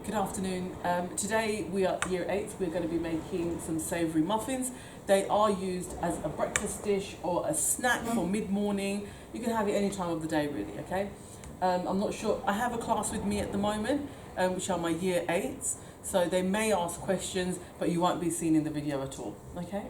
Good afternoon. Today we are year 8. We're going to be making some savoury muffins. They are used as a breakfast dish or a snack for mid-morning. You can have it any time of the day really, okay? I'm not sure. I have a class with me at the moment, which are my year 8s. So they may ask questions, but you won't be seen in the video at all, okay?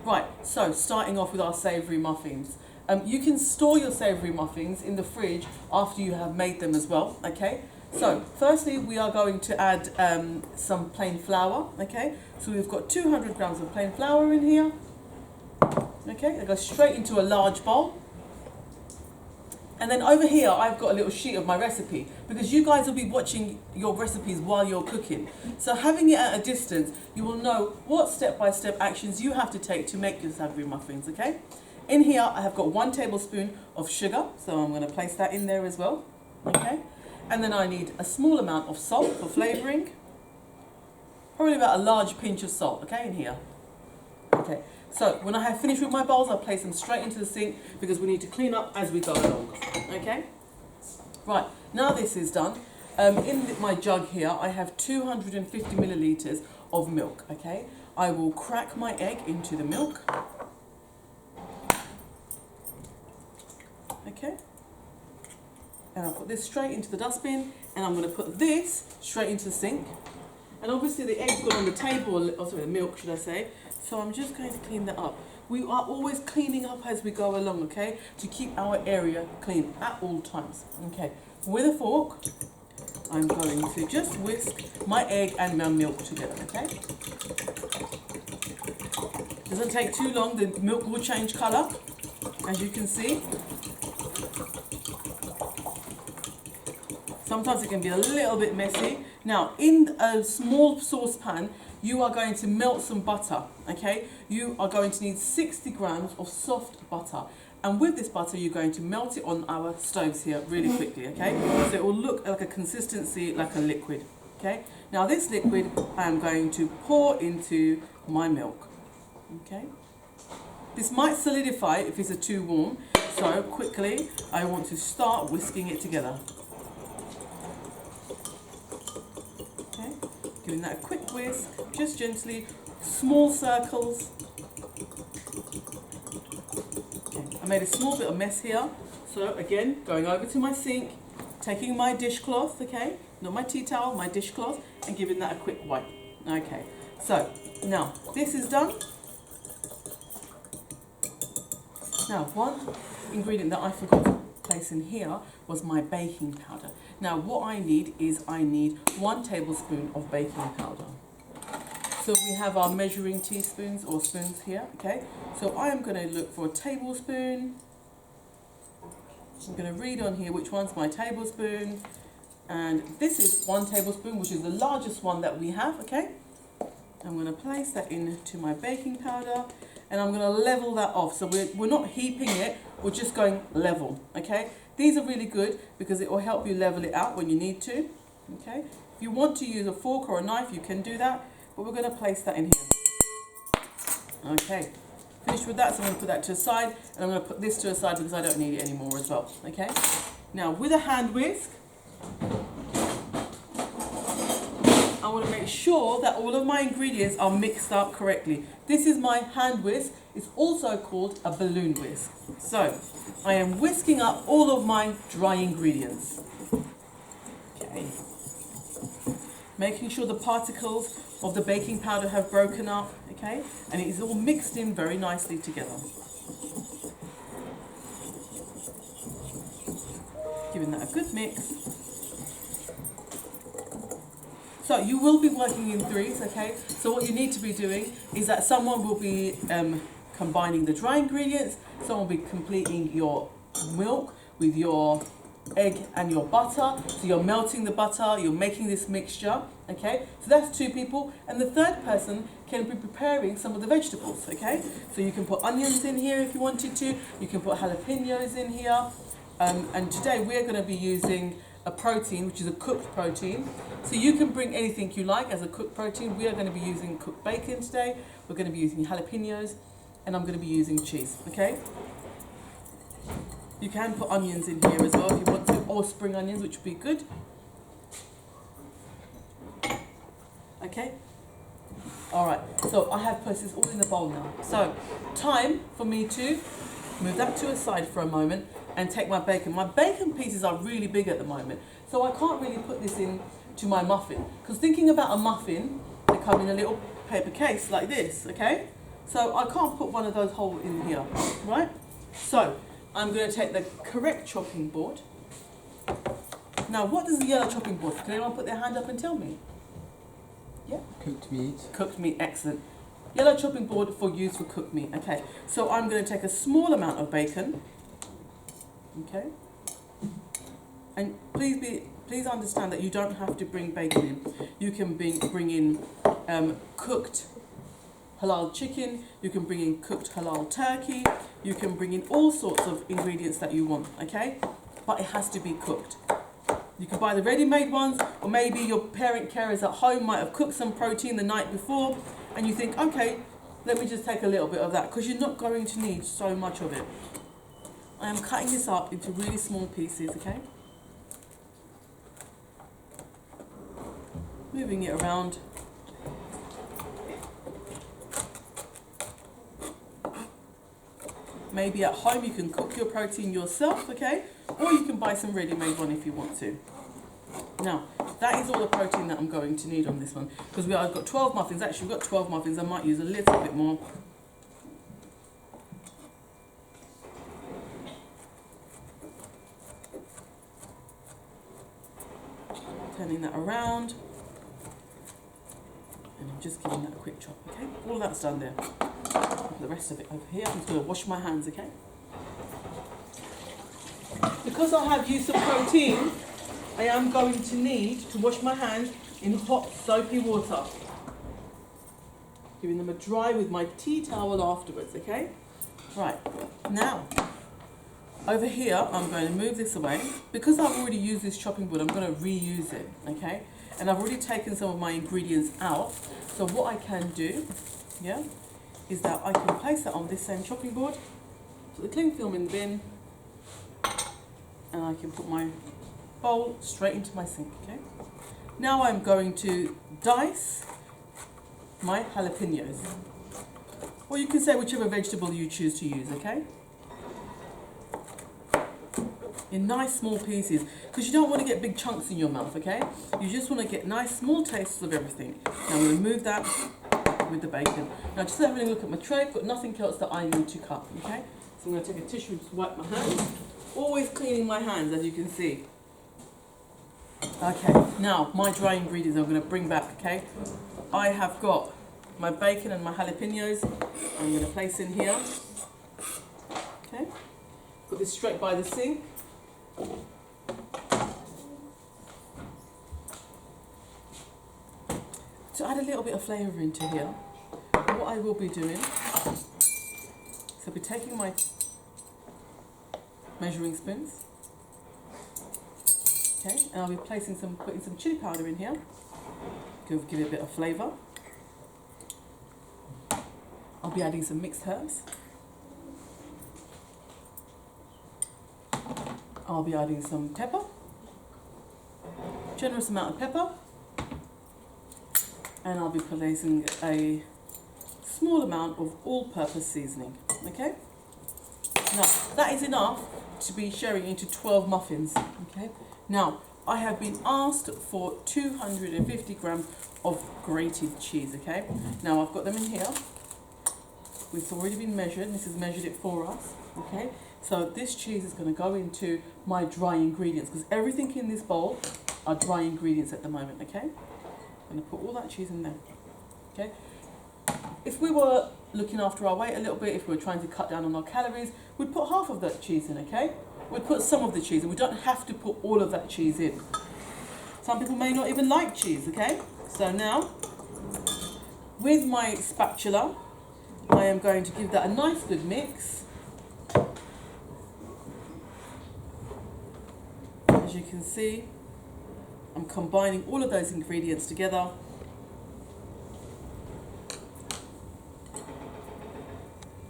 Right, so starting off with our savoury muffins. You can store your savoury muffins in the fridge after you have made them as well, okay? So, firstly, we are going to add some plain flour, okay? So we've got 200 grams of plain flour in here, okay? It goes straight into a large bowl. And then over here, I've got a little sheet of my recipe, because you guys will be watching your recipes while you're cooking. So having it at a distance, you will know what step-by-step actions you have to take to make your savoury muffins, okay? In here, I have got 1 tablespoon of sugar, so I'm going to place that in there as well, okay? And then I need a small amount of salt for flavouring. Probably about a large pinch of salt, okay, in here. Okay, so when I have finished with my bowls, I'll place them straight into the sink because we need to clean up as we go along, okay? Right, now this is done. In my jug here, I have 250 millilitres of milk, okay? I will crack my egg into the milk. Okay. And I'll put this straight into the dustbin, and I'm going to put this straight into the sink. And obviously the egg's gone on the table, or sorry, the milk should I say, so I'm just going to clean that up. We are always cleaning up as we go along, okay, to keep our area clean at all times, okay. With a fork, I'm going to just whisk my egg and my milk together, okay. Doesn't take too long, the milk will change colour, as you can see. Sometimes it can be a little bit messy. Now, in a small saucepan, you are going to melt some butter, okay? You are going to need 60 grams of soft butter. And with this butter, you're going to melt it on our stoves here really quickly, okay? So it will look like a consistency, like a liquid, okay? Now, this liquid, I'm going to pour into my milk, okay? This might solidify if it's too warm. So quickly, I want to start whisking it together. Giving that a quick whisk, just gently, small circles. Okay. I made a small bit of mess here, so again, going over to my sink, taking my dishcloth, okay, not my tea towel, my dishcloth, and giving that a quick wipe. Okay, so now this is done. Now, one ingredient that I forgot to place in here was my baking powder. Now what I need is 1 tablespoon of baking powder. So we have our measuring teaspoons or spoons here, okay? So I am going to look for a tablespoon. I'm going to read on here which one's my tablespoon. And this is 1 tablespoon, which is the largest one that we have, okay? I'm going to place that into my baking powder. And I'm going to level that off. So we're not heaping it, we're just going level, okay? These are really good because it will help you level it out when you need to, okay? If you want to use a fork or a knife, you can do that, but we're going to place that in here. Okay, finished with that, so I'm going to put that to the side, and I'm going to put this to the side because I don't need it anymore as well, okay? Now, with a hand whisk, I want to make sure that all of my ingredients are mixed up correctly. This is my hand whisk. It's also called a balloon whisk. So, I am whisking up all of my dry ingredients. Okay. Making sure the particles of the baking powder have broken up, okay? And it is all mixed in very nicely together. Giving that a good mix. So you will be working in threes, okay? So what you need to be doing is that someone will be combining the dry ingredients, someone will be completing your milk with your egg and your butter. So you're melting the butter, you're making this mixture, okay? So that's 2 people. And the third person can be preparing some of the vegetables, okay? So you can put onions in here if you wanted to, you can put jalapenos in here. And today we're going to be using a protein, which is a cooked protein. So you can bring anything you like as a cooked protein. We are going to be using cooked bacon today. We're going to be using jalapenos, and I'm going to be using cheese, okay? You can put onions in here as well if you want to, or spring onions, which would be good. Okay? Alright, so I have placed this all in the bowl now. So, time for me to move that to a side for a moment and take my bacon. My bacon pieces are really big at the moment, so I can't really put this in to my muffin. Because thinking about a muffin, they come in a little paper case like this, okay? So I can't put one of those whole in here, right? So I'm going to take the correct chopping board. Now, what does the yellow chopping board? Can anyone put their hand up and tell me? Yeah? Cooked meat. Cooked meat, excellent. Yellow chopping board for use for cooked meat. Okay, so I'm going to take a small amount of bacon. Okay, and please understand that you don't have to bring bacon in. You can bring in cooked halal chicken. You can bring in cooked halal turkey. You can bring in all sorts of ingredients that you want. Okay, but it has to be cooked. You can buy the ready-made ones, or maybe your parent carers at home might have cooked some protein the night before, and you think, okay, let me just take a little bit of that, because you're not going to need so much of it. I am cutting this up into really small pieces, okay? Moving it around. Maybe at home you can cook your protein yourself, okay? Or you can buy some ready-made one if you want to. Now, that is all the protein that I'm going to need on this one. Because I've got 12 muffins. Actually, we've got 12 muffins. I might use a little bit more. Turning that around. And I'm just giving that a quick chop, okay? All that's done there. Put the rest of it over here. I'm just going to wash my hands, okay? Because I have use of protein, I am going to need to wash my hands in hot soapy water. Giving them a dry with my tea towel afterwards, okay? Right, now, over here, I'm going to move this away. Because I've already used this chopping board, I'm going to reuse it, okay? And I've already taken some of my ingredients out. So what I can do, yeah, is that I can place that on this same chopping board. Put the cling film in the bin. And I can put my bowl straight into my sink, okay? Now I'm going to dice my jalapenos. Or you can say whichever vegetable you choose to use, okay? In nice small pieces, because you don't want to get big chunks in your mouth, okay? You just want to get nice small tastes of everything. Now I'm going to move that with the bacon. Now just having a look at my tray, I've got nothing else that I need to cut, okay? So I'm going to take a tissue to wipe my hands. Always cleaning my hands, as you can see. Okay, now my dry ingredients I'm going to bring back, okay? I have got my bacon and my jalapenos. I'm going to place in here. Okay, put this straight by the sink. To add a little bit of flavour into here, what I will be doing, so I'll be taking my measuring spoons, okay, and I'll be putting some chili powder in here, give it a bit of flavour. I'll be adding some mixed herbs. I'll be adding some pepper, generous amount of pepper, and I'll be placing a small amount of all-purpose seasoning, okay? Now, that is enough to be sharing into 12 muffins, okay? Now, I have been asked for 250 grams of grated cheese, okay? Now, I've got them in here. It's already been measured. This has measured it for us, okay? So this cheese is going to go into my dry ingredients, because everything in this bowl are dry ingredients at the moment, okay? I'm going to put all that cheese in there, okay? If we were looking after our weight a little bit, if we were trying to cut down on our calories, we'd put half of that cheese in, okay? We'd put some of the cheese in. We don't have to put all of that cheese in. Some people may not even like cheese, okay? So now, with my spatula, I am going to give that a nice good mix. As you can see, I'm combining all of those ingredients together.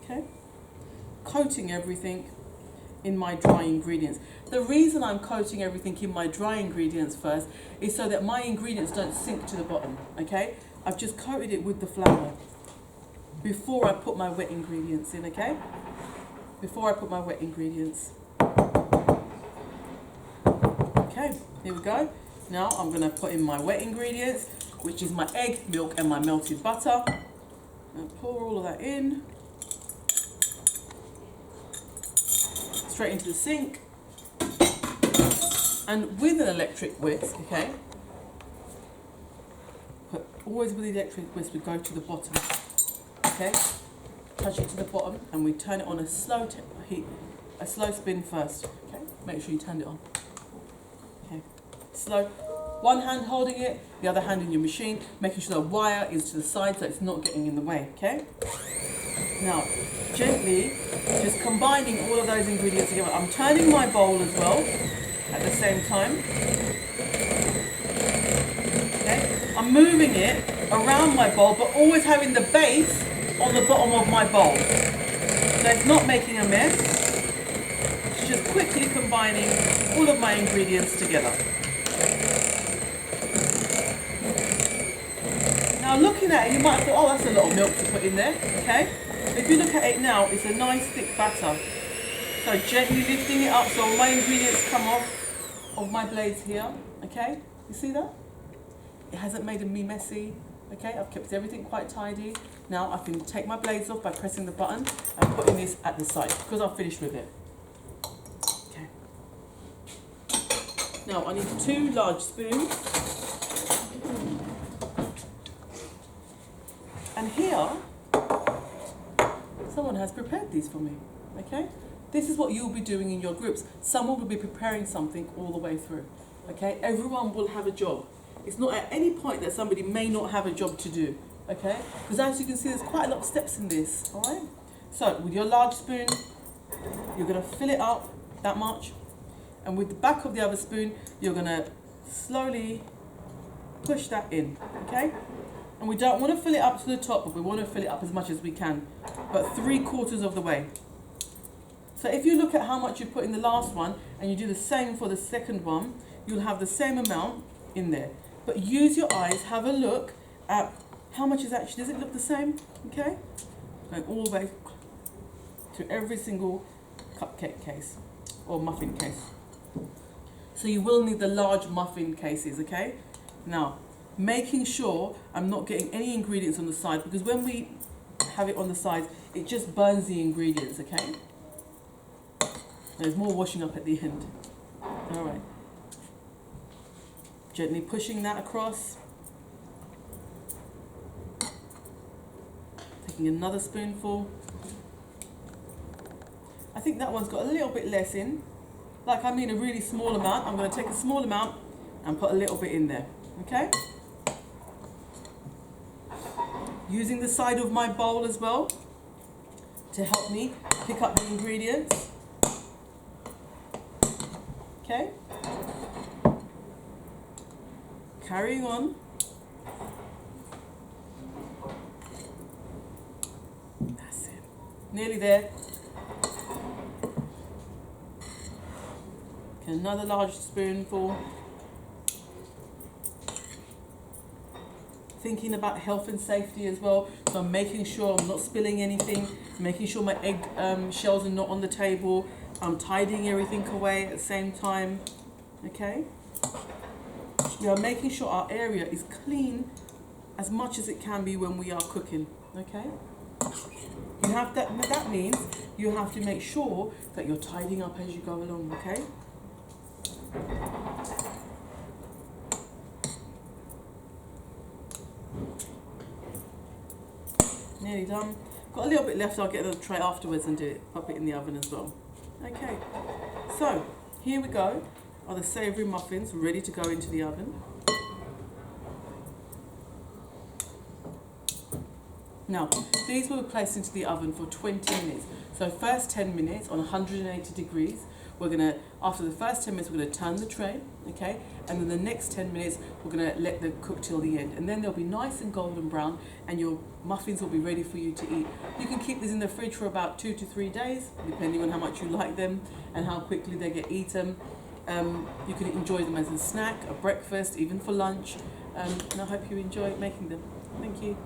Okay, coating everything in my dry ingredients. The reason I'm coating everything in my dry ingredients first is so that my ingredients don't sink to the bottom, okay? I've just coated it with the flour before I put my wet ingredients in, okay? Before I put my wet ingredients. Okay, here we go. Now I'm going to put in my wet ingredients, which is my egg, milk and my melted butter. And pour all of that in. Straight into the sink. And with an electric whisk, okay, always with the electric whisk, we go to the bottom, okay, touch it to the bottom, and we turn it on a slow heat, a slow spin first, okay, make sure you turn it on, okay, slow, one hand holding it, the other hand in your machine, making sure the wire is to the side so it's not getting in the way, okay. Now, gently, just combining all of those ingredients together. I'm turning my bowl as well at the same time. Okay, I'm moving it around my bowl, but always having the base on the bottom of my bowl. So it's not making a mess. It's just quickly combining all of my ingredients together. Now looking at it, you might have thought, oh, that's a lot of milk to put in there, okay? If you look at it now, it's a nice thick batter. So gently lifting it up so all my ingredients come off of my blades here, okay? You see that? It hasn't made me messy, okay? I've kept everything quite tidy. Now I can take my blades off by pressing the button and putting this at the side because I've finished with it. Okay. Now I need 2 large spoons. And here, someone has prepared these for me, okay? This is what you'll be doing in your groups. Someone will be preparing something all the way through, okay? Everyone will have a job. It's not at any point that somebody may not have a job to do, okay? Because as you can see, there's quite a lot of steps in this, all right? So with your large spoon, you're gonna fill it up that much. And with the back of the other spoon, you're gonna slowly push that in, okay? And we don't want to fill it up to the top, but we want to fill it up as much as we can, but 3/4 of the way. So if you look at how much you put in the last one, and you do the same for the second one, you'll have the same amount in there. But use your eyes, have a look at how much is actually, does it look the same? Okay? Going all the way to every single cupcake case, or muffin case. So you will need the large muffin cases, okay? Now, making sure I'm not getting any ingredients on the side, because when we have it on the sides, it just burns the ingredients, okay? There's more washing up at the end. All right. Gently pushing that across. Taking another spoonful. I think that one's got a little bit less in. Like I mean a really small amount. I'm going to take a small amount and put a little bit in there, okay? Using the side of my bowl as well to help me pick up the ingredients. Okay. Carrying on. That's it. Nearly there. Okay, another large spoonful. Thinking about health and safety as well, so I'm making sure I'm not spilling anything, making sure my egg shells are not on the table, I'm tidying everything away at the same time, okay? We are making sure our area is clean as much as it can be when we are cooking, okay? You have that means you have to make sure that you're tidying up as you go along, okay? Nearly done. Got a little bit left, I'll get the tray afterwards and do it, pop it in the oven as well. Okay, so here we go, are the savoury muffins ready to go into the oven. Now, these will be placed into the oven for 20 minutes. So first 10 minutes on 180 degrees, We're going to, after the first 10 minutes, we're going to turn the tray, okay? And then the next 10 minutes, we're going to let them cook till the end. And then they'll be nice and golden brown, and your muffins will be ready for you to eat. You can keep these in the fridge for about 2 to 3 days, depending on how much you like them and how quickly they get eaten. You can enjoy them as a snack, a breakfast, even for lunch. And I hope you enjoy making them. Thank you.